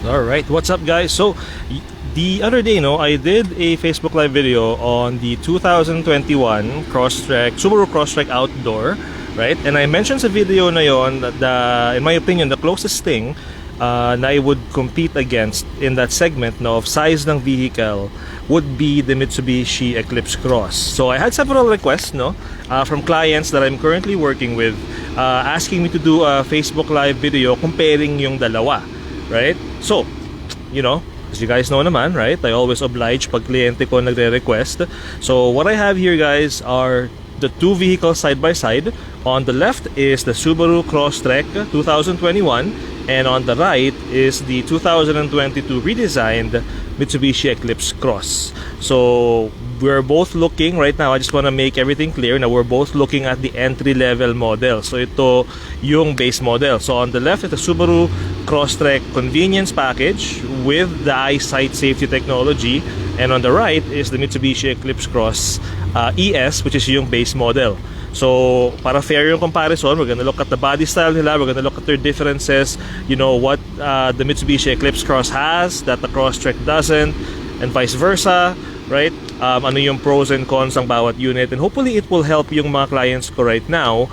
Alright, what's up guys? So, the other day, I did a Facebook Live video on the 2021 Subaru Crosstrek Outdoor, right? And I mentioned sa video na yon that in my opinion, the closest thing na I would compete against in that segment of size ng vehicle would be the Mitsubishi Eclipse Cross. So I had several requests from clients that I'm currently working with asking me to do a Facebook Live video comparing yung dalawa, right? So, as you guys know naman, right? I always oblige pag kliyente ko nagre-request. So what I have here guys are the two vehicles side by side. On the left is the Subaru Crosstrek 2021 and on the right is the 2022 redesigned Mitsubishi Eclipse Cross. So we're both looking right now, I just want to make everything clear na we're both looking at the entry-level model. So ito yung base model. So on the left is the Subaru Crosstrek Convenience Package with the Eyesight Safety Technology, and on the right is the Mitsubishi Eclipse Cross ES, which is yung base model. So para fair yung comparison, we're gonna look at the body style nila, we're gonna look at their differences, what the Mitsubishi Eclipse Cross has that the Crosstrek doesn't, and vice versa, right? Ano yung pros and cons ng bawat unit, and hopefully it will help yung mga clients ko right now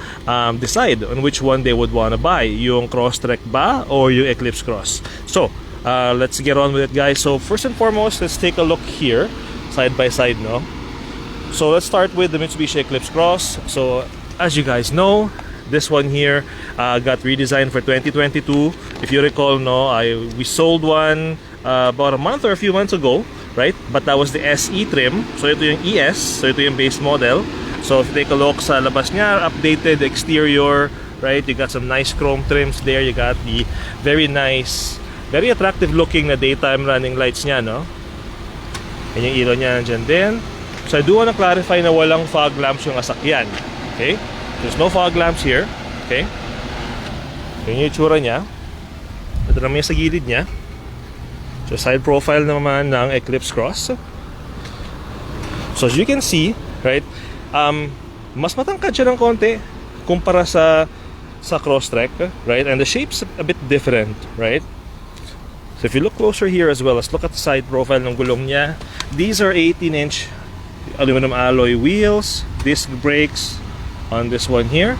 decide on which one they would want to buy, yung Crosstrek ba or yung Eclipse Cross. So let's get on with it guys. So first and foremost, let's take a look here side by side, So let's start with the Mitsubishi Eclipse Cross. So as you guys know, this one here got redesigned for 2022. If you recall, we sold one about a month or a few months ago, right? But that was the SE trim. So ito yung ES, so ito yung base model. So if you take a look sa labas niya, updated exterior, right? You got some nice chrome trims there. You got the very nice, very attractive looking na daytime running lights niya, And yung ilaw niya dyan din. So I do want to clarify na walang fog lamps yung sasakyan. Okay? There's no fog lamps here. Okay? Yun yung itsura niya. Ito naman yung sa gilid niya. So side profile naman ng Eclipse Cross. So as you can see, right, mas matangkad siya ng konti kumpara sa Crosstrek, right? And the shape's a bit different, right? So if you look closer here as well, let's look at the side profile ng gulong niya. These are 18-inch aluminum alloy wheels, disc brakes on this one here.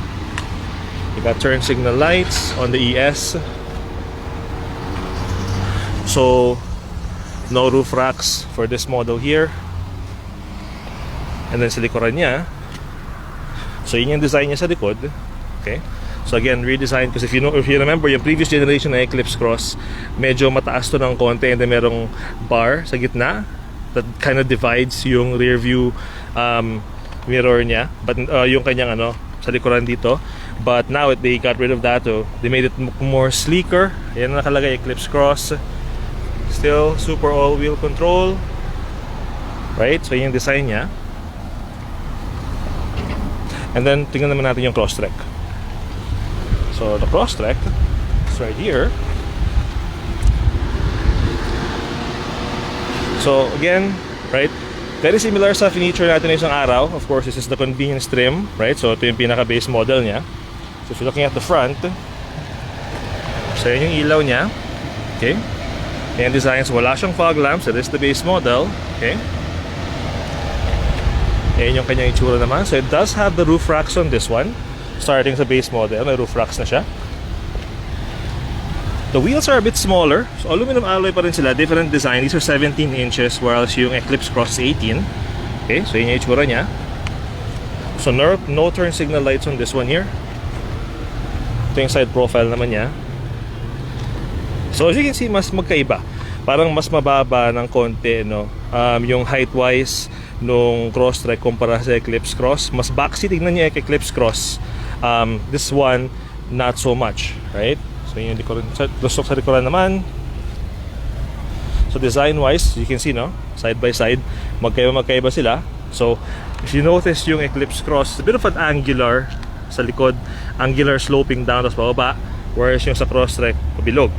You got turn signal lights on the ES. So no roof racks for this model here. And then sa likuran niya, so yun yung design niya sa likod. Okay, so again redesigned, because if you remember yung previous generation na Eclipse Cross, medyo mataas to ng konti, and then merong bar sa gitna that kind of divides yung rear view mirror niya, but yung kanyang sa likuran dito. But now they got rid of that, they made it more sleeker. Yan ang nakalagay, Eclipse Cross. Still super all wheel control, right? So yung design niya. And then tingnan naman natin yung Crosstrek. So the Crosstrek is right here. So again, right, very similar sa feature natin isang araw. Of course, this is the convenience trim, right? So ito yung pinaka base model niya. So if you're looking at the front, so yun yung ilaw niya. Okay, and designs, wala siyang fog lamps. So this is the base model. Okay, and yung kanyang itsura naman. So it does have the roof racks on this one. Starting sa base model, may roof racks na siya. The wheels are a bit smaller, so aluminum alloy pa rin sila, different design. These are 17 inches, whereas yung Eclipse Cross is 18. Okay, so yun yung itsura niya. So no turn signal lights on this one here. Ito yung side profile naman niya. So as you can see, mas magkaiba. Parang mas mababa ng konti, yung height wise nung Crosstrek kumpara sa Eclipse Cross. Mas backseat, tignan niya yung Eclipse Cross. This one, not so much, right? So yung lusok sa likuran naman. So design wise, you can see, side by side, magkaiba sila. So if you notice yung Eclipse Cross, a bit of an angular sa likod, angular sloping down tapos pababa, whereas yung sa Crosstrek pabilog.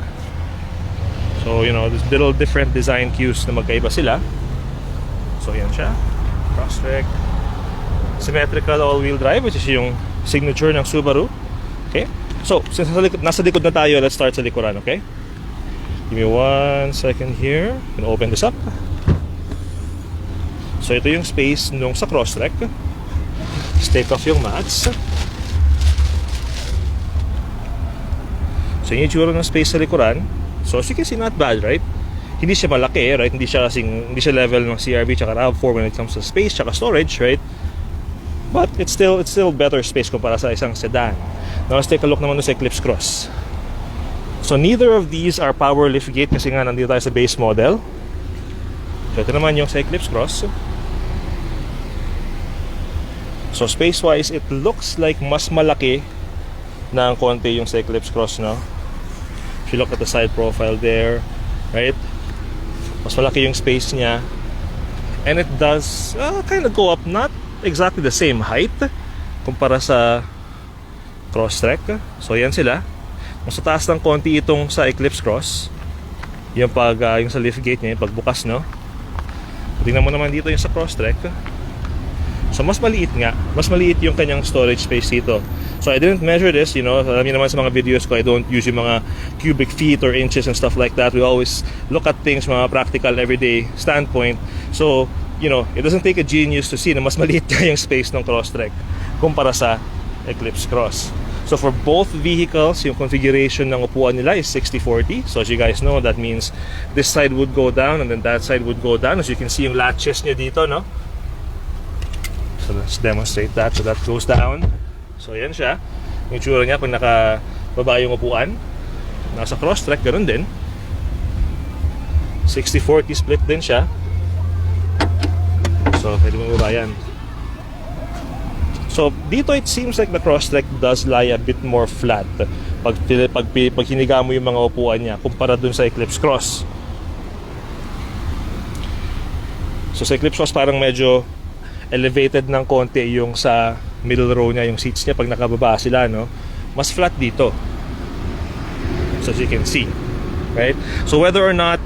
So there's little different design cues na magkaiba sila. So yan siya, Crosstrek Symmetrical All Wheel Drive, which is yung signature ng Subaru. Okay, so since nasa likod na tayo, let's start sa likuran. Okay, Give me 1 second here. I'm gonna open this up. So ito yung space nung sa Crosstrek. Let's take off yung mats. So yung itsura ng space sa likuran. So as you can see, not bad, right? Hindi siya malaki, right? Hindi siya level ng CR-V tsaka RAV4 when it comes to space tsaka storage, right? But it's still better space kumpara sa isang sedan. Now let's take a look naman sa Eclipse Cross. So neither of these are power liftgate kasi nga nandito tayo sa base model. So ito naman yung sa Eclipse Cross. So space wise, it looks like mas malaki na ang konti yung sa Eclipse Cross, no? If you look at the side profile there, right? Mas malaki yung space niya. And it does kind of go up, not exactly the same height kumpara sa Crosstrek. So yan sila. Mas taas ng konti itong sa Eclipse Cross. Yung yung sa liftgate niya, yung pagbukas, no? Tingnan mo naman dito yung sa Crosstrek. So mas maliit nga. Mas maliit yung kanyang storage space dito. So I didn't measure this, you know. Alam niyo naman sa mga videos ko, I don't use yung mga cubic feet or inches and stuff like that. We always look at things from a practical everyday standpoint. So, you know, it doesn't take a genius to see na mas maliit nga yung space ng Crosstrek kumpara sa Eclipse Cross. So for both vehicles, yung configuration ng upuan nila is 60-40. So as you guys know, that means this side would go down and then that side would go down. As you can see yung latches niya dito, no? So let's demonstrate that. So that goes down. So yan siya. Yung tsura niya pag nakababa yung upuan. Nasa Crosstrek, ganun din. 60-40 split din siya. So pwede mo baba yan. So dito it seems like the Crosstrek does lie a bit more flat pag hiniga mo yung mga upuan niya kumpara dun sa Eclipse Cross. So sa Eclipse Cross parang medyo elevated ng konti yung sa middle row niya, yung seats niya pag nakababa sila, no? Mas flat dito. So as you can see, right? So whether or not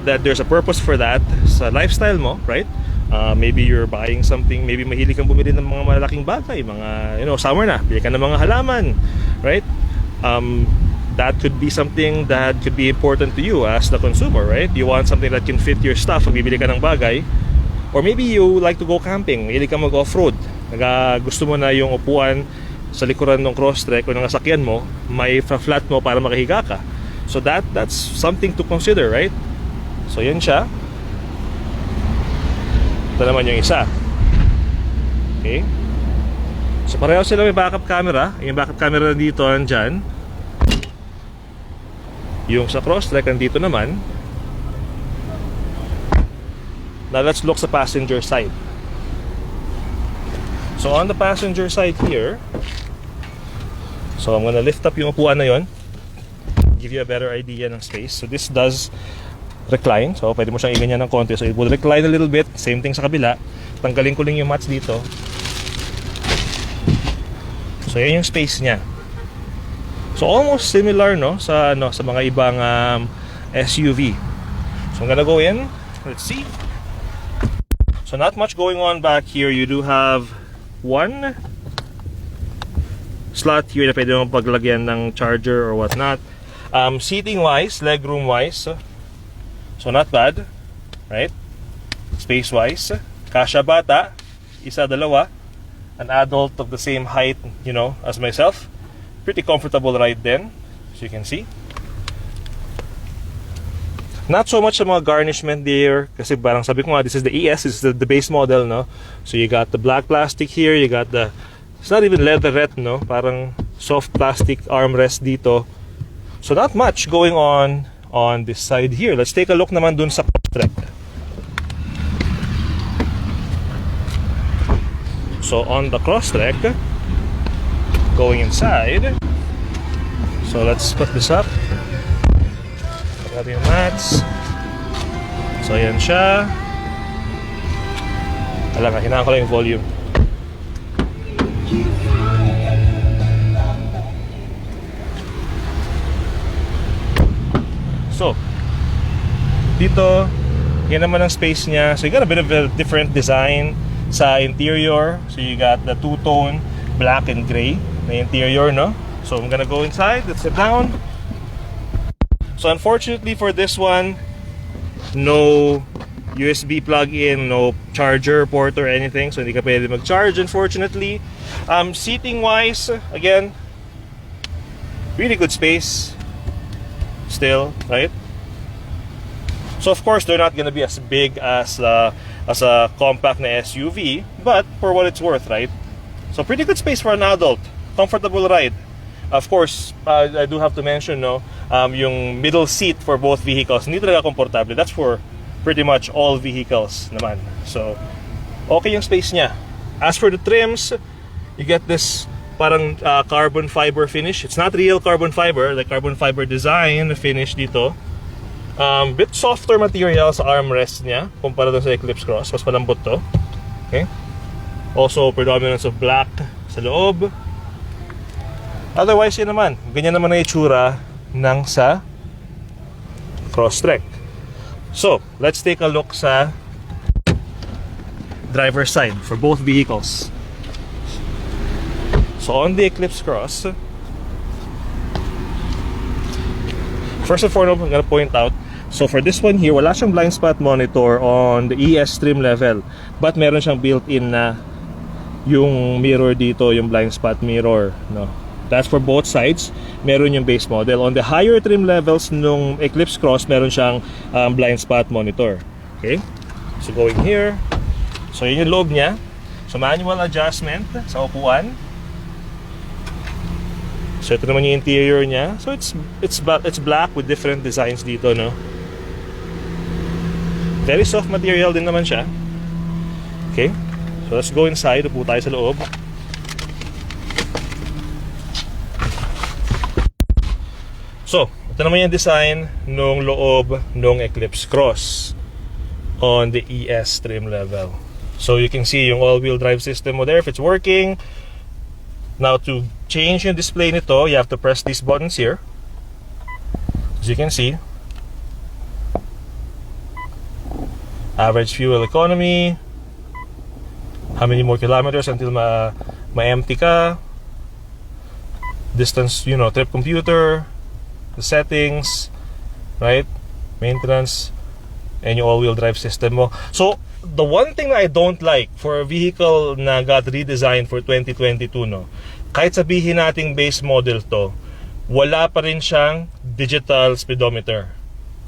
that there's a purpose for that sa lifestyle mo, right? Maybe you're buying something, maybe mahilig kang bumili ng mga malaking bagay, mga, you know, summer na, bili ka ng mga halaman, right? That could be something that could be important to you as the consumer, right? You want something that can fit your stuff pag bibili ka ng bagay. Or maybe you like to go camping, mahilig ka mag-off-road, gusto mo na yung upuan sa likuran ng Crosstrek o ng sasakyan mo, may flat mo para makahiga ka. So that's something to consider, right? So yan siya. Ito naman yung isa. Okay. So pareho sila may backup camera. Yung backup camera dito, nandyan. Yung sa Crosstrek, nandito naman. Now let's look sa passenger side. So on the passenger side here, so I'm gonna lift up yung upuan na yon, give you a better idea ng space. So this does recline. So pwede mo siyang iganyan ng konti. So it will recline a little bit. Same thing sa kabila. Tanggalin ko lang yung mats dito. So yan yung space niya. So almost similar, no, sa mga ibang SUV. So I'm gonna go in. Let's see. So not much going on back here. You do have one slot here na pwede mong paglagyan ng charger or whatnot. Seating wise, legroom wise, so not bad, right? Space wise, kasha bata, isa dalawa, an adult of the same height, you know, as myself. Pretty comfortable ride then, as you can see. Not so much sa mga garnishment there, kasi parang sabi ko nga, this is the ES, this is the base model, no? So you got the black plastic here, you got the, it's not even leatherette, no? Parang soft plastic armrest dito. So not much going on this side here. Let's take a look naman dun sa Crosstrek. So on the Crosstrek, going inside, so let's put this up. Grab yung mats. So ayan siya. Alam nga, hinaan ko lang yung volume. So dito, yan naman ang space niya. So you got a bit of a different design sa interior. So you got the two-tone black and gray na interior, no? So I'm gonna go inside. Let's sit down. So unfortunately for this one, no USB plug-in, no charger port or anything, so hindi ka pwede mag-charge, unfortunately. Seating wise, again, really good space still, right? So of course they're not gonna be as big as a compact na SUV, but for what it's worth, right? So pretty good space for an adult, comfortable ride. Of course, I do have to mention, no, yung middle seat for both vehicles, hindi talaga komportable. That's for pretty much all vehicles naman. So, okay yung space niya. As for the trims, you get this parang carbon fiber finish. It's not real carbon fiber, like carbon fiber design finish dito. Bit softer material sa armrest niya kumpara sa Eclipse Cross. Mas malambot to. Okay. Also, predominance of black sa loob. Otherwise, yun naman. Ganyan naman ang itsura ng sa Crosstrek. So, let's take a look sa driver's side for both vehicles. So, on the Eclipse Cross, first and foremost, I'm gonna point out, so for this one here, wala siyang blind spot monitor on the ES trim level, but meron siyang built-in na yung mirror dito, yung blind spot mirror, no? That's for both sides. Meron yung base model. On the higher trim levels nung Eclipse Cross, meron siyang blind spot monitor. Okay? So going here. So yun yung loob niya. So manual adjustment sa upuan. So ito naman yung interior niya. So it's black with different designs dito, no? Very soft material din naman siya. Okay? So let's go inside. Upo tayo sa loob. So, ito naman yung design nung loob nung Eclipse Cross on the ES trim level. So you can see yung all-wheel drive system mo there if it's working. Now to change yung display nito, you have to press these buttons here. As you can see, average fuel economy, how many more kilometers until ma-empty ka, distance, you know, trip computer, the settings, right? Maintenance, and yung all-wheel drive system mo. So, the one thing that I don't like for a vehicle na got redesigned for 2022, no, kahit sabihin nating base model to, wala pa rin siyang digital speedometer.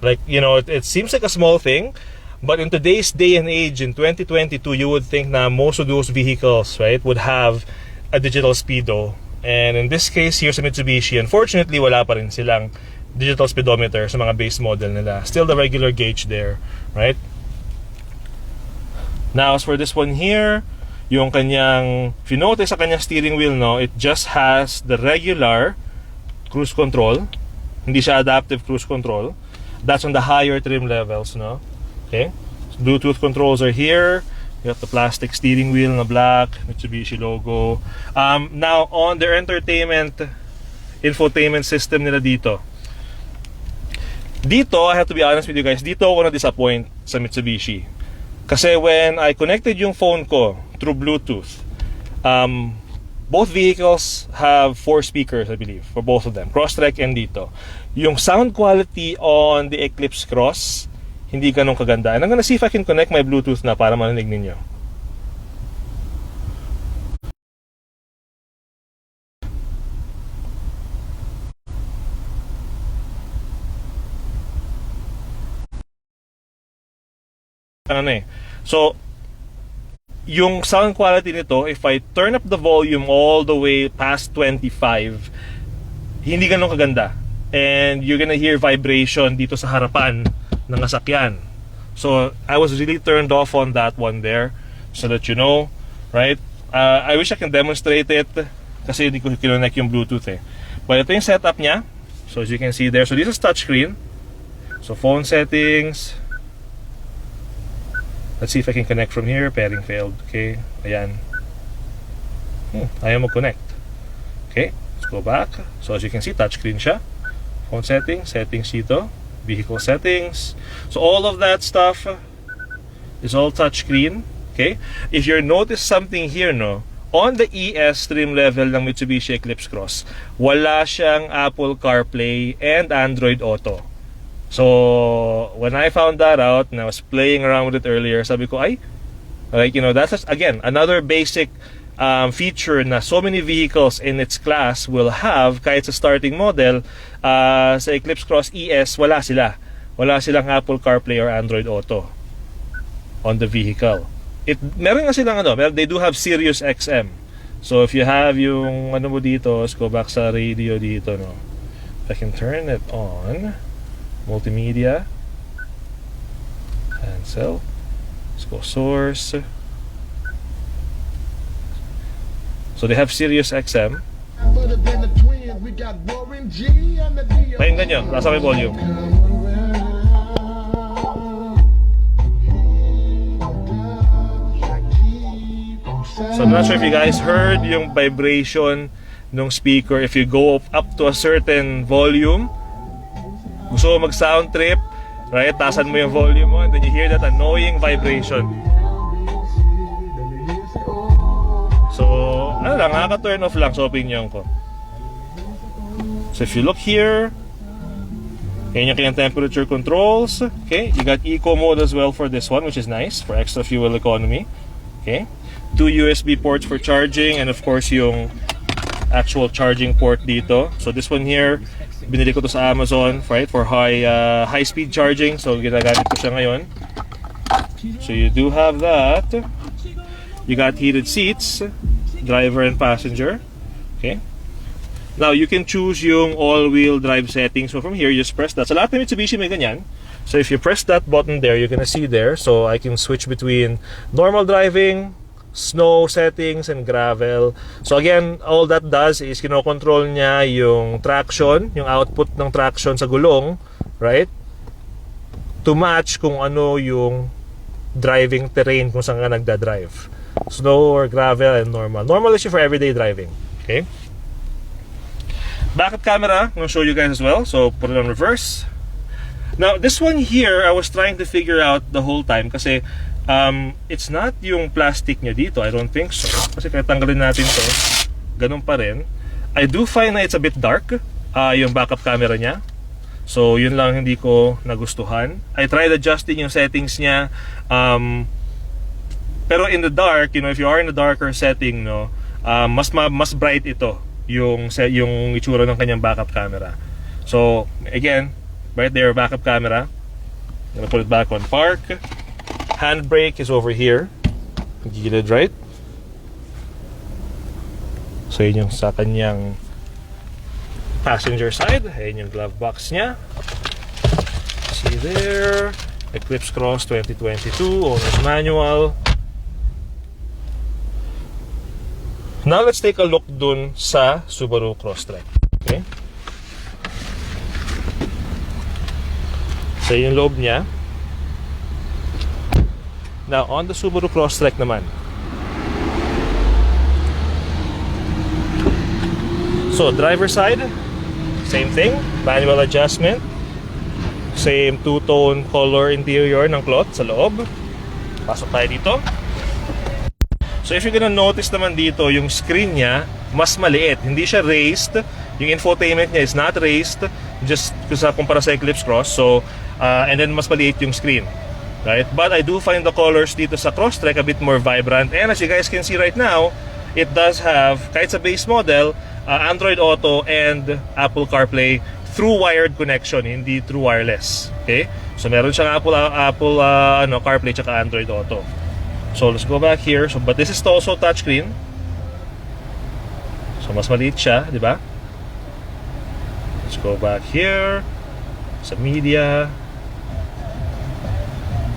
Like, you know, it seems like a small thing, but in today's day and age, in 2022, you would think na most of those vehicles, right, would have a digital speedo. And in this case here sa Mitsubishi, unfortunately, wala pa rin silang digital speedometer sa mga base model nila. Still the regular gauge there, right? Now, as for this one here, yung kanyang, if you notice sa kanyang steering wheel, no, it just has the regular cruise control. Hindi siya adaptive cruise control. That's on the higher trim levels, no? Okay? So, Bluetooth controls are here. You have the plastic steering wheel na black, Mitsubishi logo. Now, on their infotainment system nila dito. Dito, I have to be honest with you guys, dito ako na-disappoint sa Mitsubishi. Kasi when I connected yung phone ko through Bluetooth, both vehicles have 4 speakers, I believe, for both of them, Crosstrek and dito. Yung sound quality on the Eclipse Cross, hindi ganun kaganda. And I'm gonna see if I can connect my Bluetooth na para marinig ninyo. So, yung sound quality nito, if I turn up the volume all the way past 25, hindi ganun kaganda. And you're gonna hear vibration dito sa harapan ng sasakyan. So I was really turned off on that one there, so that you know, right? I wish I can demonstrate it kasi hindi ko kinonect yung Bluetooth eh. But ito yung setup niya. So as you can see there, so this is touchscreen. So phone settings. Let's see if I can connect from here. Pairing failed. Okay, ayan. Ayaw mo connect. Okay, let's go back. So as you can see, touchscreen siya. Phone settings dito. Vehicle settings. So all of that stuff is all touchscreen. Okay? If you notice something here, no, on the ES trim level ng Mitsubishi Eclipse Cross, wala siyang Apple CarPlay and Android Auto. So when I found that out and I was playing around with it earlier, sabi ko ay, like, you know, that's just, again, another basic feature na so many vehicles in its class will have. Kahit sa starting model, sa Eclipse Cross ES, wala silang Apple CarPlay or Android Auto on the vehicle. Meron nga silang they do have Sirius XM. So if you have yung mo dito, let's go back sa radio dito, no. If I can turn it on, multimedia, cancel, let's go source. So they have Sirius XM. Pakinggan nyo, nasa may volume. So I'm not sure if you guys heard yung vibration ng speaker. If you go up to a certain volume, gusto mo mag-sound trip, right? Tasan mo yung volume mo and then you hear that annoying vibration. So, ano lang, nakaka-turn off lang sa opinion ko. So if you look here, yan yung kanyang temperature controls. Okay, you got eco mode as well for this one, which is nice for extra fuel economy. Okay, 2 USB ports for charging, and of course yung actual charging port dito. So this one here, binili ko to sa Amazon, right, for high speed charging. So ginagamit ko siya ngayon. So you do have that. You got heated seats, driver and passenger. Okay. Now you can choose yung all-wheel drive settings. So from here, you just press that. Sa lahat ng Mitsubishi may ganyan. So if you press that button there, you're gonna see there. So I can switch between normal driving, snow settings, and gravel. So again, all that does is kinokontrol niya yung traction, yung output ng traction sa gulong, right? To match kung ano yung driving terrain kung saan ka nagda-drive. Snow or gravel and normal. Normal is for everyday driving. Okay? Backup camera, I'm going to show you guys as well. So put it on reverse. Now this one here, I was trying to figure out the whole time kasi it's not yung plastic niya dito. I don't think so. Kasi kaya tanggalin natin to, ganun pa rin. I do find that it's a bit dark, yung backup camera niya. So yun lang hindi ko nagustuhan. I tried adjusting yung settings niya. Pero in the dark, you know, if you are in a darker setting, no, mas bright ito yung itsura ng kanyang backup camera. So again, right there, backup camera. I'm gonna put it back on park. Handbrake is over here. Gilid, right? So yun yung sa kanyang passenger side. Ayun yung glove box niya. See there, Eclipse Cross 2022, owner's manual. Now let's take a look dun sa Subaru Crosstrek. Okay? So yung loob niya. Now on the Subaru Crosstrek naman. So driver side, same thing, manual adjustment. Same two-tone color interior ng cloth sa loob. Pasok tayo dito. So if you're gonna notice naman dito, yung screen niya mas maliit. Hindi siya raised. Yung infotainment niya is not raised, just kumpara sa Eclipse Cross. So and then mas maliit yung screen, right? But I do find the colors dito sa Crosstrek a bit more vibrant. And as you guys can see right now, it does have, kahit sa base model, Android Auto and Apple CarPlay through wired connection, hindi through wireless. Okay? So meron siyang Apple CarPlay tsaka Android Auto. So let's go back here. So but this is also touchscreen. So mas maliit siya, di ba? Let's go back here sa media.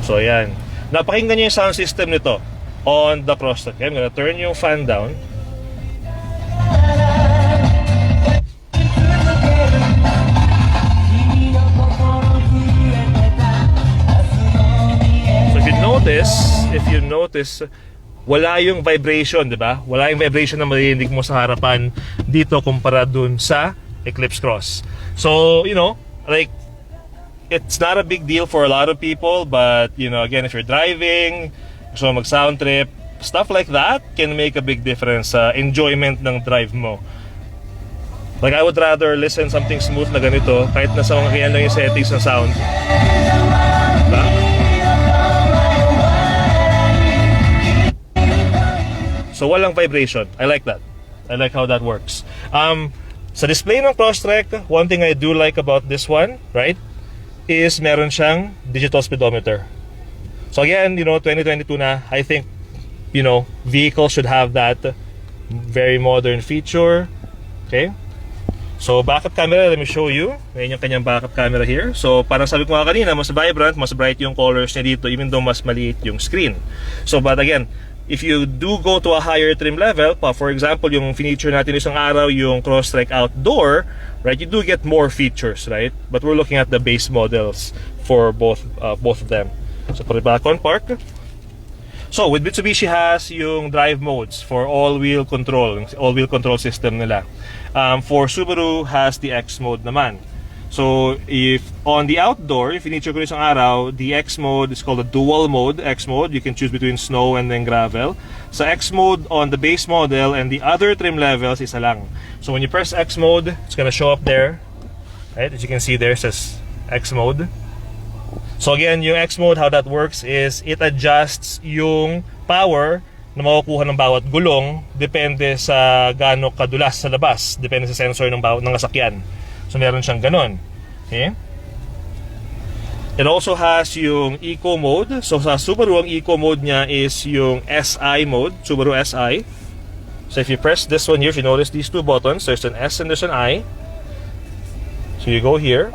So ayan. Napakinggan niyo yung sound system nito on the Crosstrek. Okay, I'm gonna turn yung fan down. If you notice, wala yung vibration, di ba? Wala yung vibration na maririnig mo sa harapan dito kumpara dun sa Eclipse Cross. So, you know, like, it's not a big deal for a lot of people, but, you know, again, if you're driving, gusto mo mag-sound trip, stuff like that can make a big difference sa enjoyment ng drive mo. Like, I would rather listen something smooth na ganito kahit nasa mga ganyan lang yung settings ng sound. Diba? So walang vibration. I like that. I like how that works. Sa display ng Crosstrek, one thing I do like about this one, right, is meron siyang digital speedometer. So again, 2022 na, I think, vehicles should have that very modern feature. Okay? So backup camera, let me show you. Ngayon yung kanyang backup camera here. So parang sabi ko nga kanina, mas vibrant, mas bright yung colors niya dito, even though mas maliit yung screen. So but again, if you do go to a higher trim level, for example, yung feature natin isang araw, yung Crosstrek Outdoor, right, you do get more features, right? But we're looking at the base models for both of them. So put it back on park. So with Mitsubishi has yung drive modes for all-wheel control system nila. For Subaru has the X mode naman. So if on the outdoor, if feature ko isang araw, the X mode is called a dual mode X mode. You can choose between snow and then gravel. So X mode on the base model and the other trim levels isa lang. So when you press X mode, it's gonna show up there, right? As you can see there, it says X mode. So again, yung X mode, how that works is it adjusts yung power na makukuha ng bawat gulong depende sa gaano kadulas sa labas, depende sa sensor ng sasakyan. So meron siyang ganun. Okay? It also has yung Eco mode. So sa Subaru, ang Eco mode niya is yung SI mode, Subaru SI. So if you press this one here, if you notice these two buttons, there's an S and there's an I. So you go here,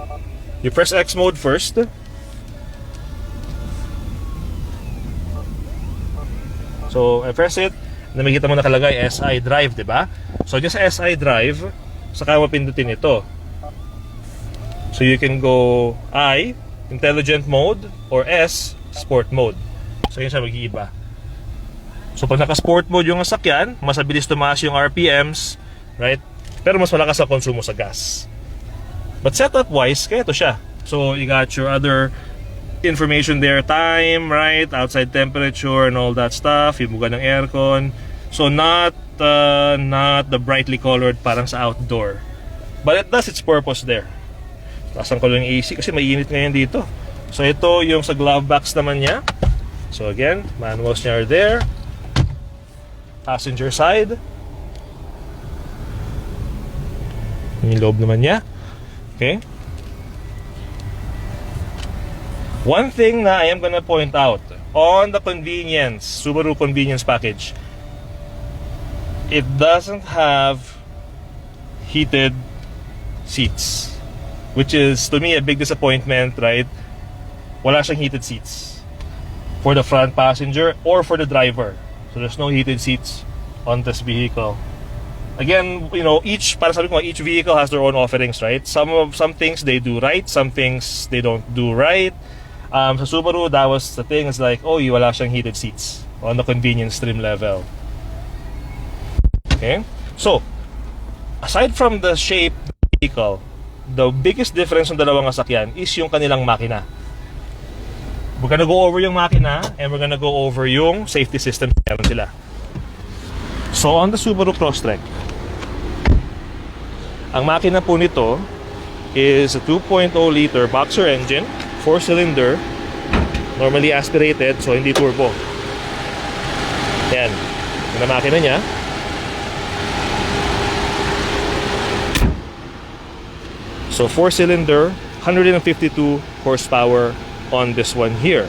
you press X mode first. So I press it, na makikita mo nakalagay SI drive, diba? So just SI drive, saka mo pindutin ito. So you can go I, intelligent mode, or S, sport mode. So yun siya mag-iiba. So pag naka-sport mode yung sasakyan, mas mabilis tumaas yung RPMs, right? Pero mas malakas ang konsumo sa gas. But setup wise, kaya ito siya. So you got your other information there, time, right, outside temperature and all that stuff, yung buga ng aircon. So not the brightly colored parang sa outdoor, but it does its purpose there. Tasan ko lang yung AC kasi mainit ngayon dito. So ito yung sa glove box naman niya. So again, manuals niya are there. Passenger side, yung loob naman niya. Okay. One thing na I am gonna point out on the Subaru Convenience Package, it doesn't have heated seats, which is to me a big disappointment, right? Wala siyang heated seats for the front passenger or for the driver. So there's no heated seats on this vehicle. Again, each vehicle has their own offerings, right? Some things they do right, some things they don't do right. Sa Subaru, that was the thing, is like, wala siyang heated seats on the convenience trim level. Okay? So, aside from the shape of the vehicle, the biggest difference ng dalawang sasakyan is yung kanilang makina. We're gonna go over yung makina and we're gonna go over yung safety system meron sila. So, on the Subaru Crosstrek, ang makina po nito is a 2.0 liter boxer engine, 4-cylinder, normally aspirated, so hindi turbo. Yan, yung makina niya. So 4-cylinder, 152 horsepower on this one here.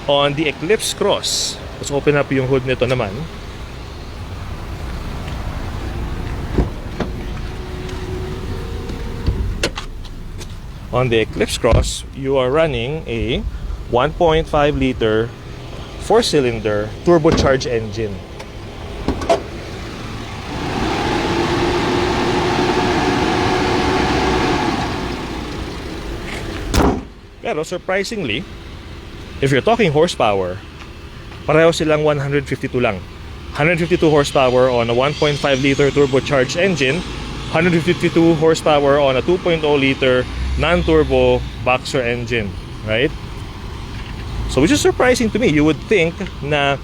On the Eclipse Cross, let's open up yung hood nito naman. On the Eclipse Cross, you are running a 1.5 liter 4-cylinder turbocharged engine. Pero surprisingly, if you're talking horsepower, pareho silang 152 lang. 152 horsepower on a 1.5 liter turbocharged engine, 152 horsepower on a 2.0 liter non-turbo boxer engine, right? So which is surprising to me. You would think na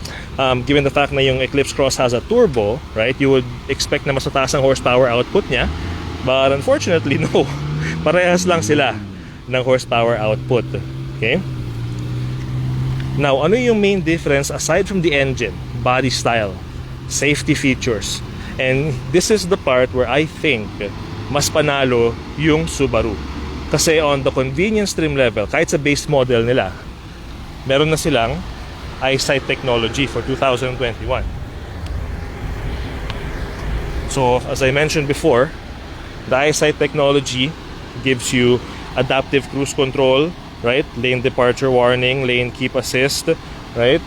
given the fact na yung Eclipse Cross has a turbo, right, you would expect na mas mataas ang horsepower output niya. But unfortunately, no. Parehas lang sila ng horsepower output. Okay? Now, ano yung main difference aside from the engine, body style, safety features? And this is the part where I think mas panalo yung Subaru. Kasi on the convenience trim level, kahit sa base model nila, meron na silang Eyesight technology for 2021. So, as I mentioned before, the Eyesight technology gives you adaptive cruise control, right? Lane departure warning, lane keep assist, right?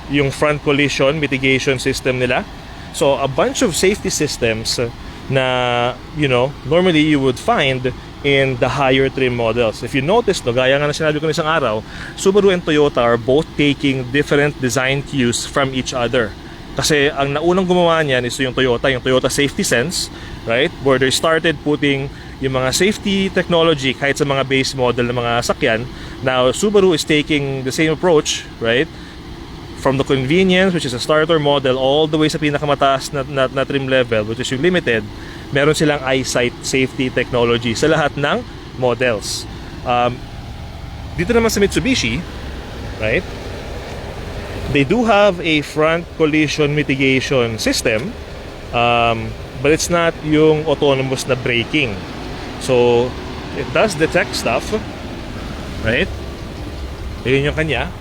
Yung front collision mitigation system nila. So, a bunch of safety systems na, you know, normally you would find in the higher trim models. If you notice, no, gaya nga na sinabi ko isang araw, Subaru and Toyota are both taking different design cues from each other. Kasi ang naunang gumawa niyan is yung Toyota Safety Sense, right? Where they started putting yung mga safety technology kahit sa mga base model ng mga sakyan. Now, Subaru is taking the same approach, right? From the convenience, which is a starter model, all the way sa pinakamataas na trim level, which is yung limited, meron silang Eyesight Safety Technology sa lahat ng models. Dito naman sa Mitsubishi, right? They do have a front collision mitigation system, but it's not yung autonomous na braking. So, it does detect stuff, right? Ayun yung kanya.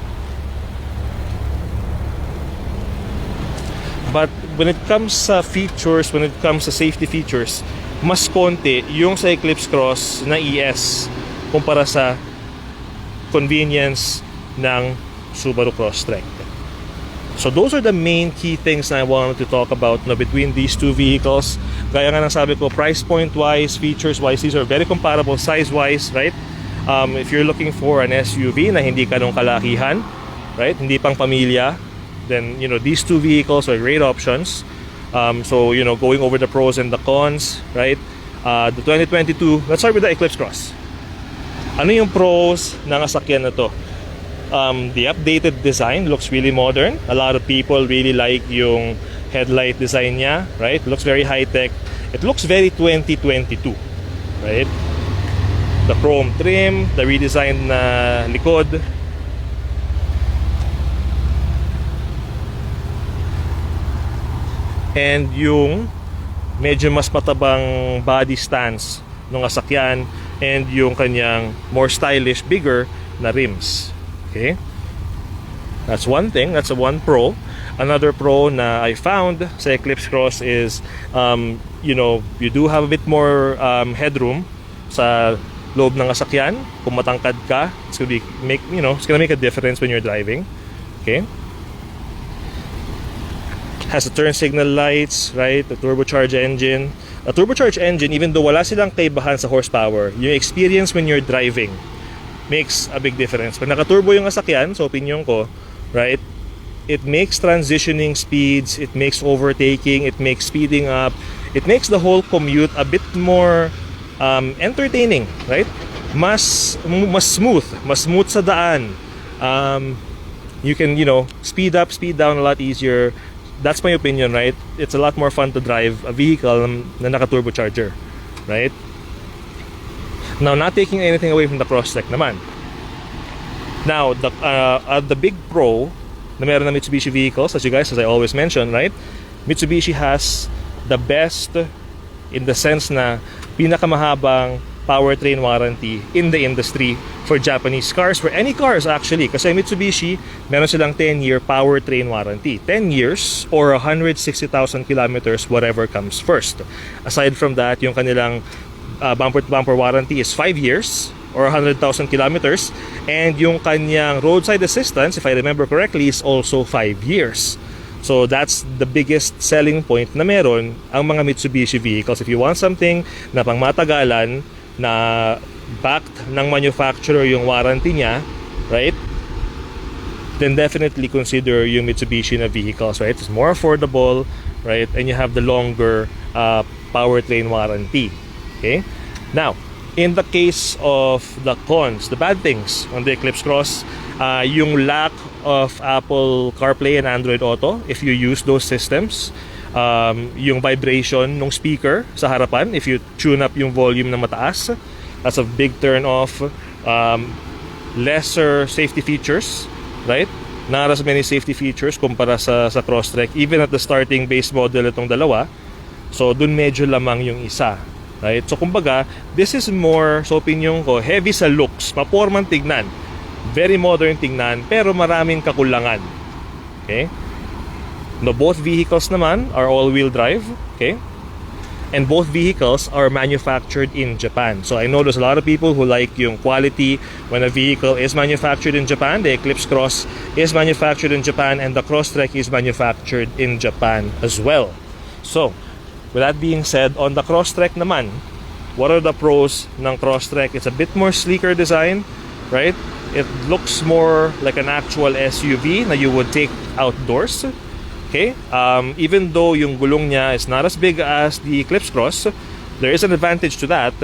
But when it comes sa features, when it comes sa safety features, mas konti yung sa Eclipse Cross na ES kumpara sa convenience ng Subaru Crosstrek. So those are the main key things na I wanted to talk about, no, between these two vehicles. Gaya nga ng sabi ko, price point wise, features wise, these are very comparable size wise, right? If you're looking for an SUV na hindi ganong kalakihan, right, hindi pang pamilya, then, you know, these two vehicles are great options. So, you know, going over the pros and the cons, right? The 2022, let's start with the Eclipse Cross. Ano yung pros ng sasakyan na to? The updated design looks really modern. A lot of people really like yung headlight design niya, right? It looks very high-tech. It looks very 2022, right? The chrome trim, the redesigned na likod. And yung medyo mas matabang body stance ng sasakyan and yung kanyang more stylish, bigger na rims. Okay? That's one thing. That's a one pro. Another pro na I found sa Eclipse Cross is, you know, you do have a bit more headroom sa loob ng sasakyan. Kung matangkad ka, it's gonna make a difference when you're driving. Okay? Has the turn signal lights, right? The turbocharged engine. A turbocharged engine, even though wala silang kaibahan sa horsepower, yung experience when you're driving makes a big difference. Pag naka-turbo yung sasakyan, so opinion ko, right? It makes transitioning speeds, it makes overtaking, it makes speeding up, it makes the whole commute a bit more entertaining, right? Mas smooth sa daan. You can, you know, speed up, speed down a lot easier. That's my opinion, right? It's a lot more fun to drive a vehicle na naka-turbocharger, right? Now, not taking anything away from the Crosstrek naman. Now, the big pro na meron na Mitsubishi vehicles, as I always mention, right? Mitsubishi has the best in the sense na pinakamahabang powertrain warranty in the industry for Japanese cars, for any cars actually. Kasi Mitsubishi, meron silang 10-year powertrain warranty. 10 years or 160,000 kilometers, whatever comes first. Aside from that, yung kanilang bumper-to-bumper warranty is 5 years or 100,000 kilometers. And yung kanyang roadside assistance, if I remember correctly, is also 5 years. So that's the biggest selling point na meron ang mga Mitsubishi vehicles. If you want something na pangmatagalan, na backed ng manufacturer yung warranty niya, right? Then definitely consider yung Mitsubishi na vehicles, right? It's more affordable, right? And you have the longer powertrain warranty. Okay? Now, in the case of the cons, the bad things on the Eclipse Cross, yung lack of Apple CarPlay and Android Auto, if you use those systems, yung vibration ng speaker sa harapan if you tune up yung volume na mataas. That's a big turn off. Lesser safety features, right? Not as many safety features kumpara sa Crosstrek, even at the starting base model itong dalawa. So dun medyo lamang yung isa, right? So kumbaga, this is more, sa opinion ko, heavy sa looks, paporman tignan, very modern tignan, pero maraming kakulangan. Okay? No, both vehicles naman are all-wheel drive, okay? And both vehicles are manufactured in Japan. So I know there's a lot of people who like yung quality when a vehicle is manufactured in Japan. The Eclipse Cross is manufactured in Japan, and the Crosstrek is manufactured in Japan as well. So, with that being said, on the Crosstrek naman, what are the pros ng Crosstrek? It's a bit more sleeker design, right? It looks more like an actual SUV na you would take outdoors. Okay? Even though yung gulong niya is not as big as the Eclipse Cross, there is an advantage to that,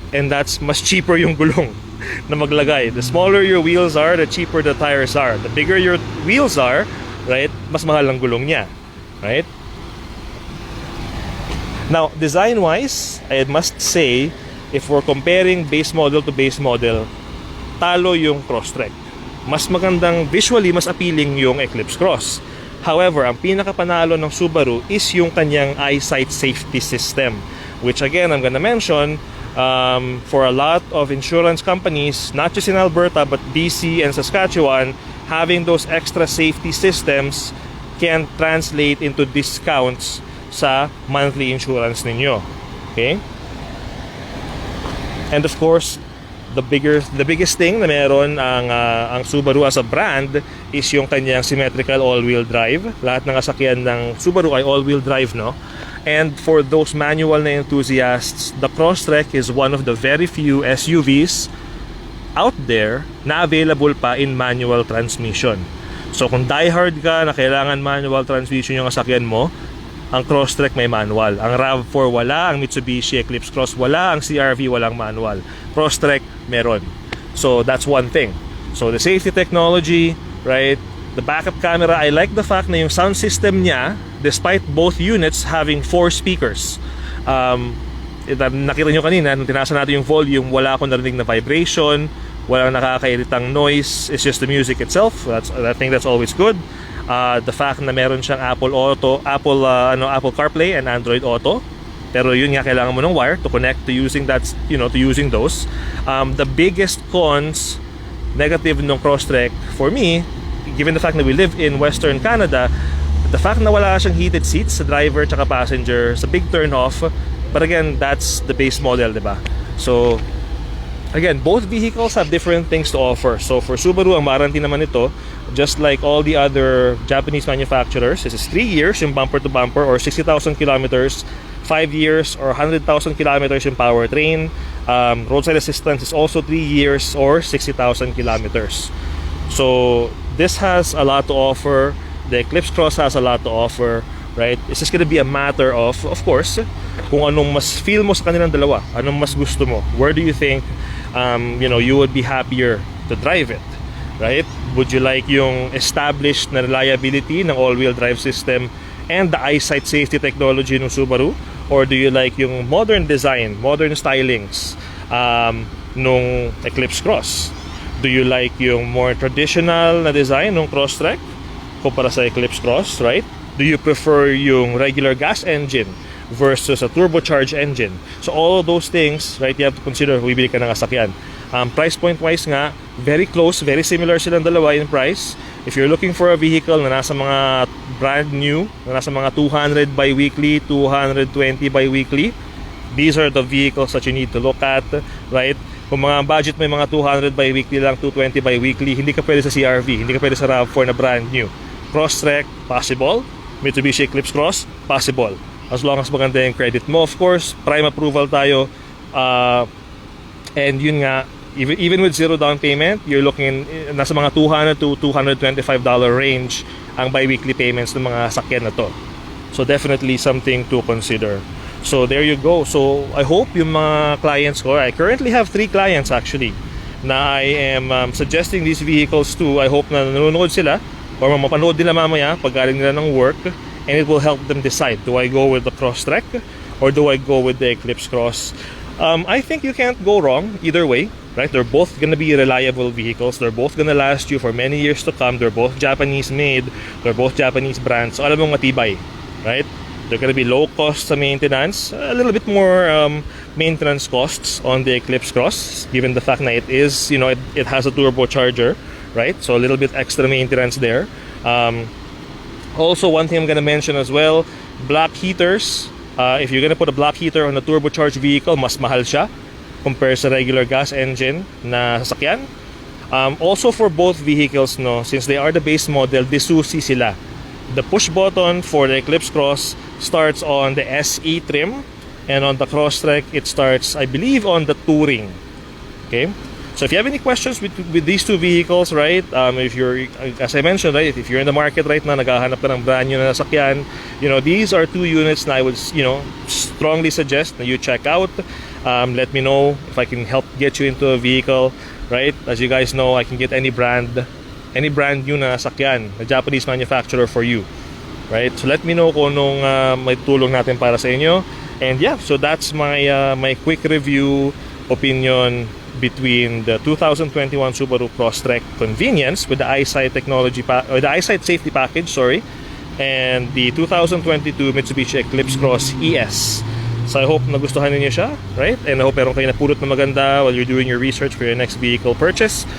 and that's mas cheaper yung gulong na maglagay. The smaller your wheels are, the cheaper the tires are. The bigger your wheels are, right, mas mahal ang gulong niya, right? Now, design-wise, I must say, if we're comparing base model to base model, talo yung Crosstrek. Mas magandang, visually, mas appealing yung Eclipse Cross. However, ang pinakapanalo ng Subaru is yung kanyang Eyesight Safety System, which again, I'm gonna mention, for a lot of insurance companies, not just in Alberta, but BC and Saskatchewan, having those extra safety systems can translate into discounts sa monthly insurance ninyo. Okay? And of course, the biggest thing na meron ang Subaru as a brand is yung kanyang Symmetrical All Wheel Drive. Lahat ng sasakyan ng Subaru ay all wheel drive, no? And for those manual na enthusiasts, the Crosstrek is one of the very few SUVs out there na available pa in manual transmission. So kung diehard ka na kailangan manual transmission yung sasakyan mo, ang Crosstrek may manual. Ang RAV4 wala, ang Mitsubishi Eclipse Cross wala, ang CR-V walang manual. Crosstrek meron. So that's one thing. So the safety technology, right? The backup camera, I like the fact na yung sound system niya, despite both units having 4 speakers. Nakita nyo kanina, nung tinasa natin yung volume, wala akong narinig na vibration, walang nakakairitang noise. It's just the music itself. I think that's always good. The fact na meron siyang Apple CarPlay and Android Auto, pero yun nga, kailangan mo ng wire to connect to using that, to using those. The biggest cons, negative ng Crosstrek for me, given the fact that we live in Western Canada, the fact na wala siyang heated seats sa driver tsaka passenger, it's a big turn off. But again, that's the base model, diba? So again, both vehicles have different things to offer. So for Subaru, ang warranty naman ito, just like all the other Japanese manufacturers, this is 3 years yung bumper to bumper or 60,000 kilometers, 5 years or 100,000 kilometers yung powertrain. Roadside assistance is also 3 years or 60,000 kilometers. So this has a lot to offer. The Eclipse Cross has a lot to offer, right? It's just gonna be a matter of course, kung anong mas feel mo sa kanilang dalawa, anong mas gusto mo. Where do you think you would be happier to drive it, right? Would you like yung established na reliability ng all-wheel drive system and the Eyesight Safety Technology ng Subaru, or do you like yung modern design, modern stylings nung Eclipse Cross? Do you like yung more traditional na design ng Crosstrek kumpara sa Eclipse Cross, right? Do you prefer yung regular gas engine versus a turbocharged engine? So all of those things, right, you have to consider kung bibili ka ng sasakyan. Price point wise nga, very close, very similar silang dalawa in price. If you're looking for a vehicle na nasa mga brand new, na nasa mga 200 bi-weekly, 220 bi-weekly, these are the vehicles that you need to look at, right? Kung mga budget may mga 200 bi-weekly lang, 220 bi-weekly, hindi ka pwede sa CR-V, hindi ka pwede sa RAV4 na brand new. Crosstrek, possible. Mitsubishi Eclipse Cross, possible. As long as maganda yung credit mo, of course, prime approval tayo. And yun nga, even with zero down payment, you're looking nasa mga $200 to $225 range ang bi-weekly payments ng mga sakyan na to. So definitely something to consider. So there you go. So I hope yung mga clients ko, I currently have 3 clients actually na I am suggesting these vehicles to. I hope na nanonood sila or mapanood nila mamaya pag galing nila ng work, and it will help them decide, do I go with the Crosstrek or do I go with the Eclipse Cross? I think you can't go wrong either way, right? They're both gonna be reliable vehicles. They're both gonna last you for many years to come. They're both Japanese made. They're both Japanese brands. So alam mo matibay, right? They're gonna be low cost sa maintenance, a little bit more maintenance costs on the Eclipse Cross, given the fact that it is, it has a turbocharger, right? So a little bit extra maintenance there. Also, one thing I'm gonna mention as well, black heaters. If you're gonna put a black heater on a turbocharged vehicle, mas mahal siya compared sa regular gas engine na sasakyan. Also for both vehicles, no, since they are the base model, disusi sila. The push button for the Eclipse Cross starts on the SE trim, and on the Crosstrek it starts, I believe, on the Touring. Okay, so if you have any questions with these two vehicles, right, if you're, as I mentioned, right, if you're in the market right now, naghahanap ka ng brand new na sasakyan, these are two units na I would, strongly suggest that you check out. Let me know if I can help get you into a vehicle, right? As you guys know, I can get any brand new na sasakyan, a Japanese manufacturer for you, right? So let me know kung anong may tulong natin para sa inyo. And yeah, so that's my my quick review opinion between the 2021 Subaru Crosstrek Convenience with the Eyesight Technology or the Eyesight Safety Package, sorry, and the 2022 Mitsubishi Eclipse Cross ES. So I hope nagustuhan niyo siya, right? And I hope meron kayo napulot na maganda while you're doing your research for your next vehicle purchase.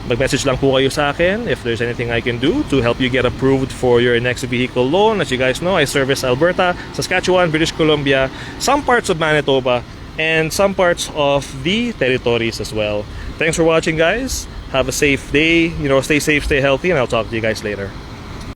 Mag-message lang po kayo sa akin if there's anything I can do to help you get approved for your next vehicle loan. As you guys know, I service Alberta, Saskatchewan, British Columbia, some parts of Manitoba, and some parts of the territories as well. Thanks for watching, guys. Have a safe day. Stay safe, stay healthy, and I'll talk to you guys later.